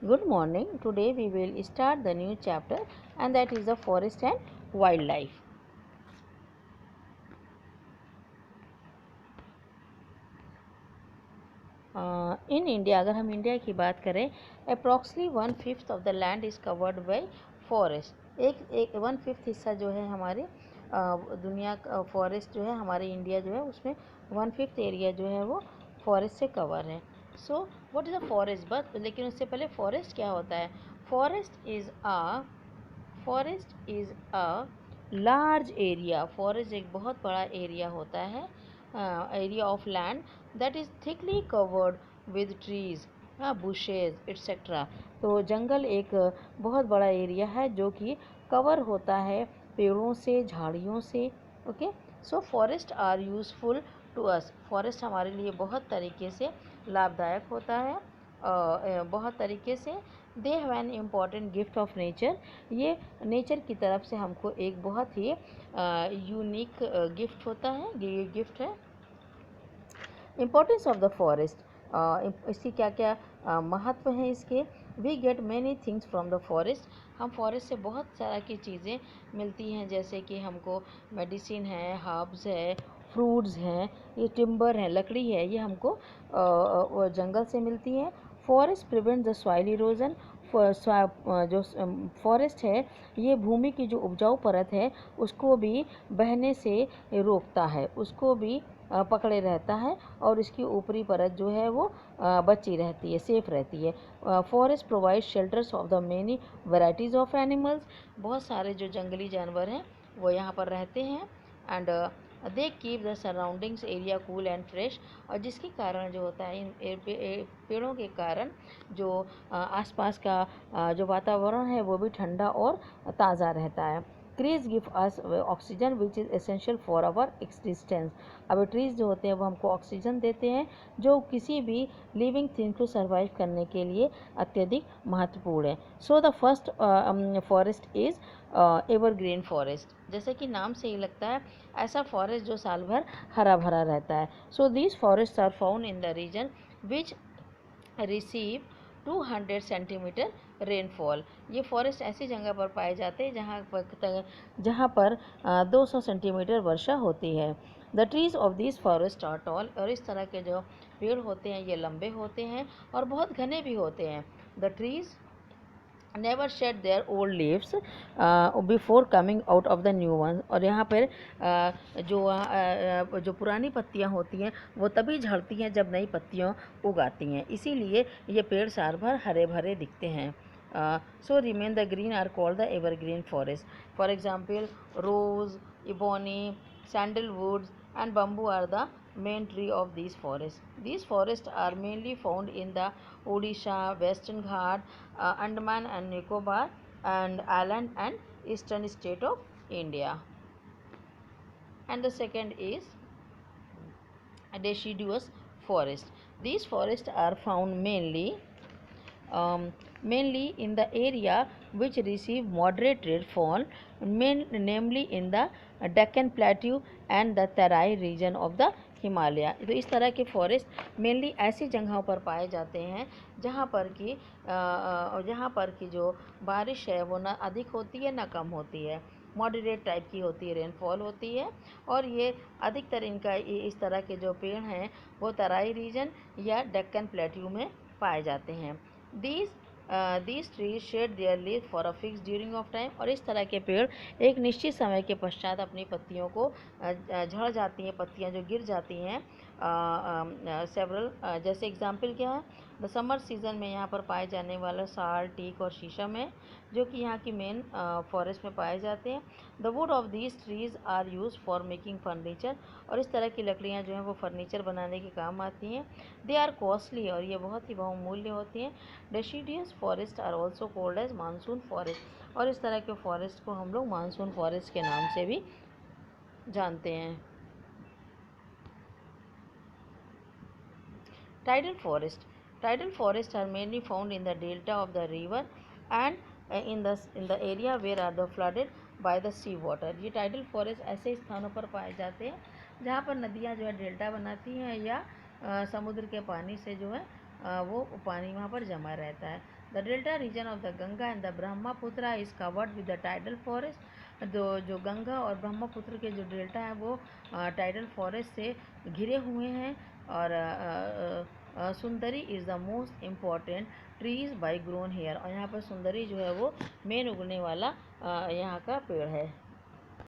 Good morning. Today we will start the new chapter, and that is the forest and wildlife. In India, अगर हम India की बात करें, अप्रॉक्सली 1/5 of the land is covered by forest. एक 1/5 हिस्सा जो है हमारे दुनिया का फॉरेस्ट जो है, हमारे इंडिया जो है उसमें 1/5 एरिया जो है वो फॉरेस्ट से कवर है। So what is a forest? But लेकिन उससे पहले फॉरेस्ट क्या होता है? Forest is a large area. Forest एक बहुत बड़ा एरिया होता है, area of land that is thickly covered with trees, bushes etcetera. तो जंगल एक बहुत बड़ा एरिया है जो कि कवर होता है पेड़ों से, झाड़ियों से। Okay, so forest are useful to us. Forest हमारे लिए बहुत तरीके से लाभदायक होता है, बहुत तरीके से। They have an important gift of nature. ये नेचर की तरफ से हमको एक बहुत ही यूनिक गिफ्ट होता है, ये गिफ्ट है। इम्पोर्टेंस ऑफ द फॉरेस्ट, इसकी क्या क्या महत्व हैं इसके? We get many things from the forest. हम फॉरेस्ट से बहुत सारा की चीज़ें मिलती हैं, जैसे कि हमको मेडिसिन है, हर्ब्स है, फ्रूट्स हैं, ये टिम्बर है, लकड़ी है, ये हमको जंगल से मिलती है। Forest prevent the soil erosion. जो फॉरेस्ट है ये भूमि की जो उपजाऊ परत है उसको भी बहने से रोकता है, उसको भी पकड़े रहता है, और इसकी ऊपरी परत जो है वो बची रहती है, सेफ रहती है। Forest provide shelters of the many varieties of animals. बहुत सारे जो जंगली जानवर हैं वो यहाँ पर रहते हैं। And they keep the surroundings area cool and fresh. और जिसके कारण जो होता है, इन पेड़ों के कारण जो आसपास का जो वातावरण है वो भी ठंडा और ताज़ा रहता है। Trees give us oxygen which is essential for our existence. अब ट्रीज़ जो होते हैं वो हमको ऑक्सीजन देते हैं जो किसी भी लिविंग थिंग को सर्वाइव करने के लिए अत्यधिक महत्वपूर्ण है। So the first forest is evergreen forest. जैसे कि नाम से ही लगता है, ऐसा फॉरेस्ट जो साल भर हरा भरा रहता है। So these forest are found in the region which receive 200 centimetre rainfall. ये फॉरेस्ट ऐसी जगह पर पाए जाते हैं जहाँ पर 200 सेंटीमीटर वर्षा होती है। The trees of this forest are tall. और इस तरह के जो पेड़ होते हैं ये लंबे होते हैं और बहुत घने भी होते हैं। The trees never shade their old leaves before coming out of the new one. और यहाँ पर जो पुरानी पत्तियाँ होती हैं वो तभी झड़ती हैं जब नई पत्तियाँ उगाती हैं, इसीलिए ये पेड़ साल भर हरे भरे दिखते हैं। So remain the green are called the evergreen forest. For example rose, ebony, sandalwoods and bamboo are the main tree of these forests. These forests are mainly found in the Odisha, Western Ghat, Andaman and Nicobar and Island and eastern state of India. And the second is deciduous forest. These forests are found mainly in the area which receive moderate rainfall, namely in the Deccan Plateau and the Tarai region of the Himalaya. तो इस तरह के forest mainly ऐसी जगहों पर पाए जाते हैं जहाँ पर की जो बारिश है वो ना अधिक होती है ना कम होती है, मॉडरेट टाइप की होती है, रेनफॉल होती है। और ये अधिकतर इनका इस तरह के जो पेड़ हैं वो तराई रीजन या डेक्कन प्लेट्यू में पाए जाते हैं। These trees shade there leave for a fix during of time. और इस तरह के पेड़ एक निश्चित समय के पश्चात अपनी पत्तियों को झड़ जाती हैं, पत्तियां जो गिर जाती हैं सेवरल। जैसे एग्जाम्पल क्या है? द समर सीजन में यहाँ पर पाए जाने वाला साल, टीक और शीशम है जो कि यहाँ की मेन फॉरेस्ट में पाए जाते हैं। The wood of these trees are use for making furniture. और इस तरह की लकड़ियाँ जो हैं वो फर्नीचर बनाने के काम आती हैं। दे आर कॉस्टली और ये बहुत ही बहुमूल्य होती हैं। Deciduous forest are also called as monsoon forest. और इस तरह के फॉरेस्ट को हम लोग मानसून फॉरेस्ट के नाम से भी जानते हैं। Tidal forests are mainly found in the delta of the river and in the area where are the flooded by the sea water. ये tidal forest ऐसे स्थानों पर पाए जाते हैं जहाँ पर नदियाँ जो है डेल्टा बनाती हैं या समुद्र के पानी से जो है वो पानी वहाँ पर जमा रहता है। The delta region of the Ganga and the Brahmaputra is covered with the tidal forest. जो गंगा और ब्रह्मपुत्र के जो डेल्टा है वो टाइडल फॉरेस्ट से घिरे हुए हैं। और sundari is the most important trees by grown here. और यहाँ पर सुंदरी जो है वो मेन उगने वाला यहाँ का पेड़ है।